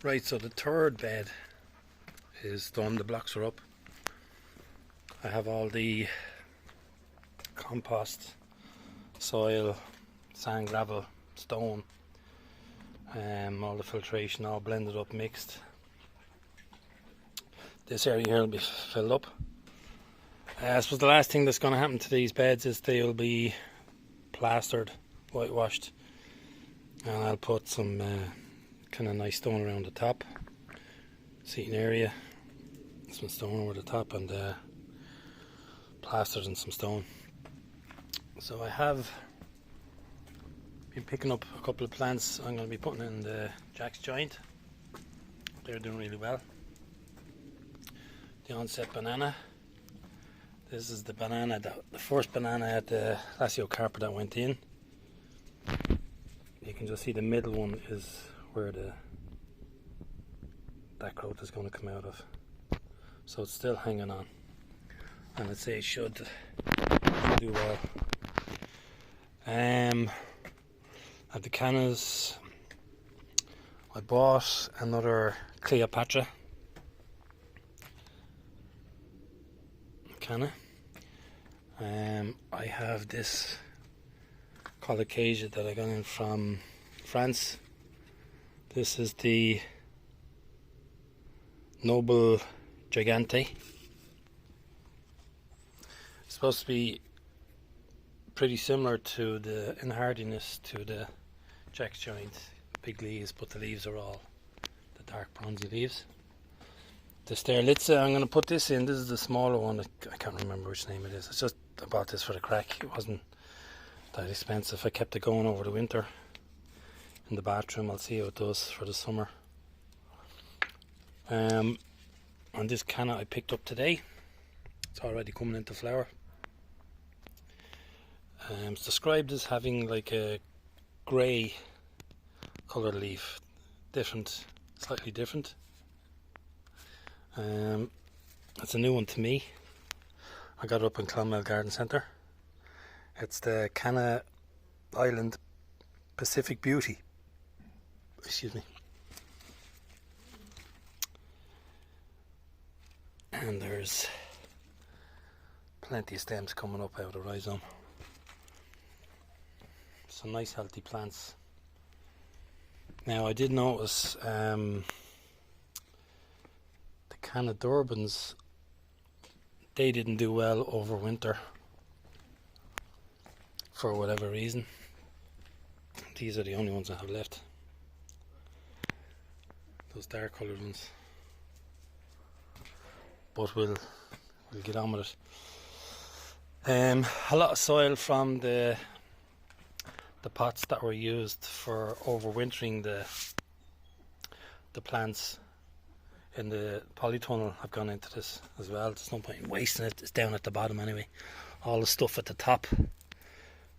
Right, so the third bed is done, the blocks are up. I have all the compost, soil, sand, gravel, stone, all the filtration all blended up, mixed. This area here will be filled up. I suppose the last thing that's going to happen to these beds is they'll be plastered, whitewashed, and I'll put some kind of nice stone around the top, seating area, some stone over the top, and plastered and some stone. So I have been picking up a couple of plants I'm going to be putting in the Jack's joint. They're doing really well. The onset banana. This is the banana, the first banana at the Lazio carpet that went in. You can just see the middle one is where that growth is going to come out of. So it's still hanging on, and I'd say it should do well. I have the cannas. I bought another Cleopatra canna. I have this colocasia that I got in from France. This is the Noble Gigante. It's supposed to be pretty similar to the in hardiness to the Jack's joint, big leaves, but the leaves are all the dark bronzy leaves. The Sterlitza, I'm going to put this in. This is the smaller one. I can't remember which name it is. It's just I bought this for the crack. It wasn't that expensive. I kept it going over the winter in the bathroom. I'll see how it does for the summer. And this canna I picked up today. It's already coming into flower. It's described as having like a grey coloured leaf, different, slightly different. It's a new one to me. I got it up in Clonmel Garden Centre. It's the Canna Island Pacific Beauty. Excuse me. And there's plenty of stems coming up out of the rhizome. Some nice healthy plants. Now I did notice the Canna Durbans, they didn't do well over winter for whatever reason. These are the only ones I have left. Those dark coloured ones. But we'll get on with it. A lot of soil from the pots that were used for overwintering the plants in the polytunnel have gone into this as well. There's no point in wasting it. It's down at the bottom anyway. All the stuff at the top. I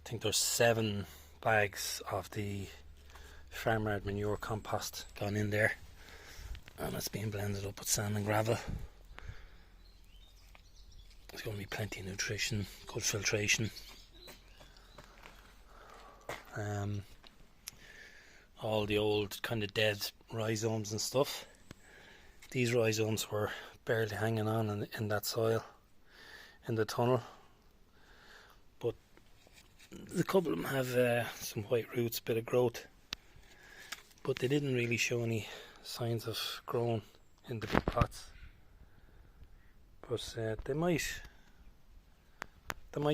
think there's 7 bags of the farmyard manure compost gone in there, and it's being blended up with sand and gravel. There's going to be plenty of nutrition, good filtration. All the old kind of dead rhizomes and stuff. These rhizomes were barely hanging on in that soil in the tunnel, but a couple of them have some white roots, bit of growth, but they didn't really show any signs of growing in the big pots. But they might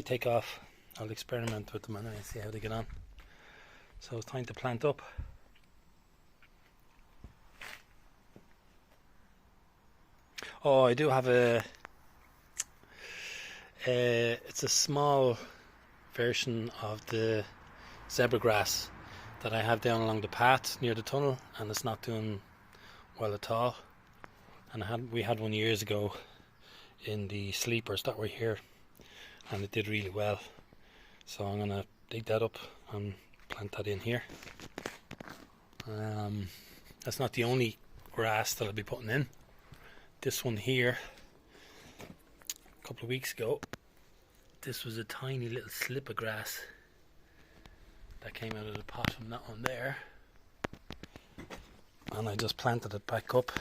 take off. I'll experiment with them anyway and see how they get on. So it's time to plant up. Oh, I do have it's a small version of the zebra grass that I have down along the path near the tunnel, and it's not doing well at all. And we had one years ago in the sleepers that were here, and it did really well. So I'm gonna dig that up and plant that in here. That's not the only grass that I'll be putting in. This one here, a couple of weeks ago, this was a tiny little slip of grass that came out of the pot from that one there. and I just planted it back up.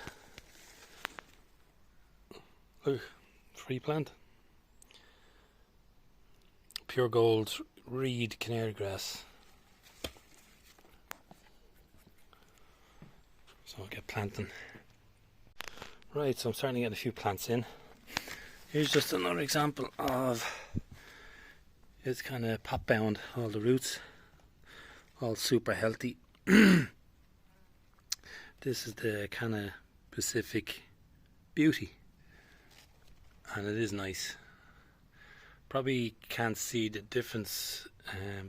Look, free plant. Pure gold reed canary grass. So I'll get planting. Right, so I'm starting to get a few plants in. Here's just another example of it's kind of pot bound, all the roots, all super healthy. This is the kind of Pacific Beauty, and it is nice. Probably can't see the difference,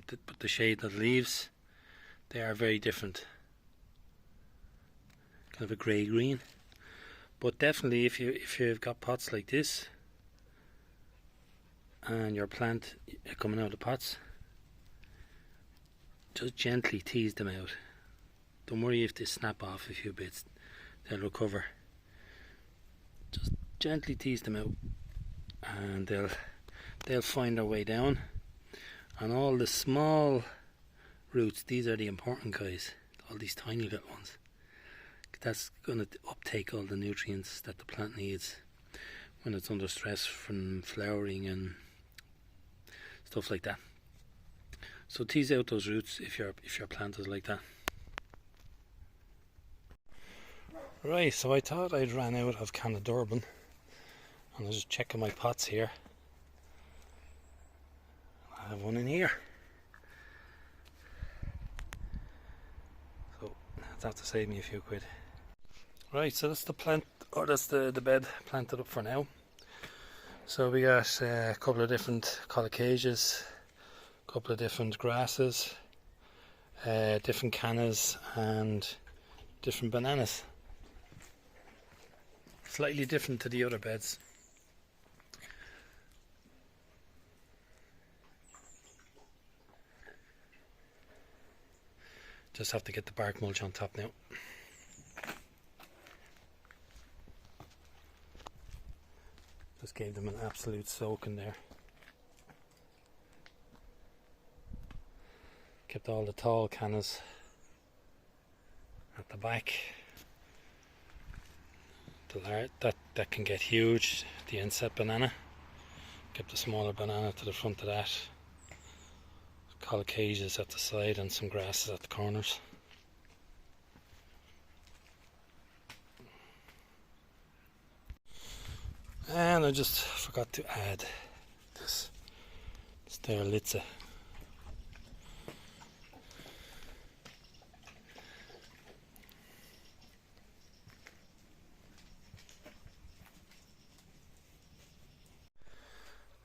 but the shade of the leaves, they are very different. Kind of a grey green. But definitely, if you've got pots like this, and your plant coming out of the pots, just gently tease them out. Don't worry if they snap off a few bits, they'll recover. Just gently tease them out, and they'll find their way down. And all the small roots, these are the important guys, all these tiny little ones. That's going to uptake all the nutrients that the plant needs when it's under stress from flowering and stuff like that. So tease out those roots if your plant is like that. Right, so I thought I'd ran out of Canna Durban, and I was just checking my pots here. I have one in here. So that's have to save me a few quid. Right, so that's the plant, or that's the bed planted up for now. So we got a couple of different colocasias, a couple of different grasses, different cannas, and different bananas. Slightly different to the other beds. Just have to get the bark mulch on top now. Just gave them an absolute soak in there. Kept all the tall cannas at the back. That can get huge, the inset banana. Kept the smaller banana to the front of that. Colocasias at the side and some grasses at the corners. And I just forgot to add this Sterlitza.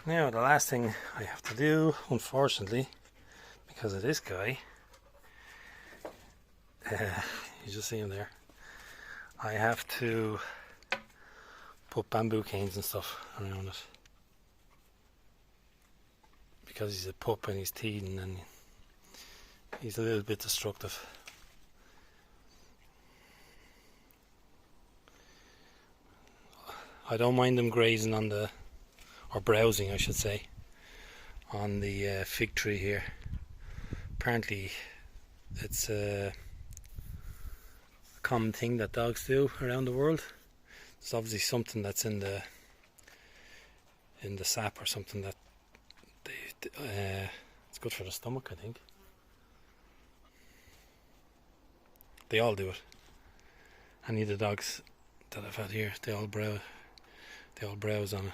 Now the last thing I have to do, unfortunately, because of this guy, you just see him there, I have to put bamboo canes and stuff around it, because he's a pup and he's teething and he's a little bit destructive. I don't mind them grazing on the, or browsing I should say, on the fig tree here. Apparently it's a common thing that dogs do around the world. It's obviously something that's in the sap or something that it's good for the stomach, I think. They all do it. Any of the dogs that I've had here, they all browse on it.